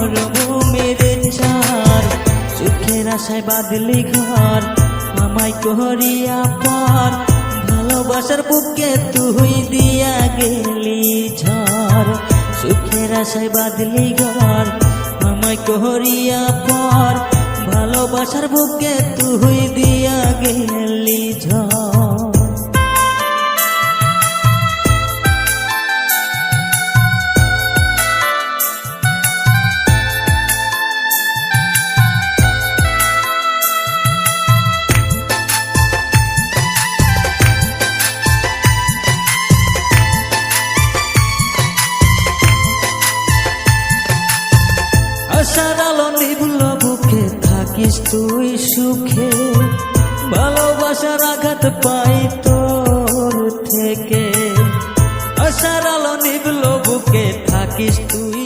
মরমের চার, সুখের আশায় বাঁধলি ঘর আমায় করিয়া পার, ভালোবাসার বুকে তুই দিয়া গেলি ঝড়। সুখের আশায় বাঁধলি ঘর আমায় করিয়া পার, ভালোবাসার বুকে তুই দিয়া গেলি ঝড়। আশার আলো নিভল বুকে থাকিস তুই সুখে, ভালোবাসার আঘাত পাই তোর থেকে। আশার আলো নিভল বুকে থাকিস তুই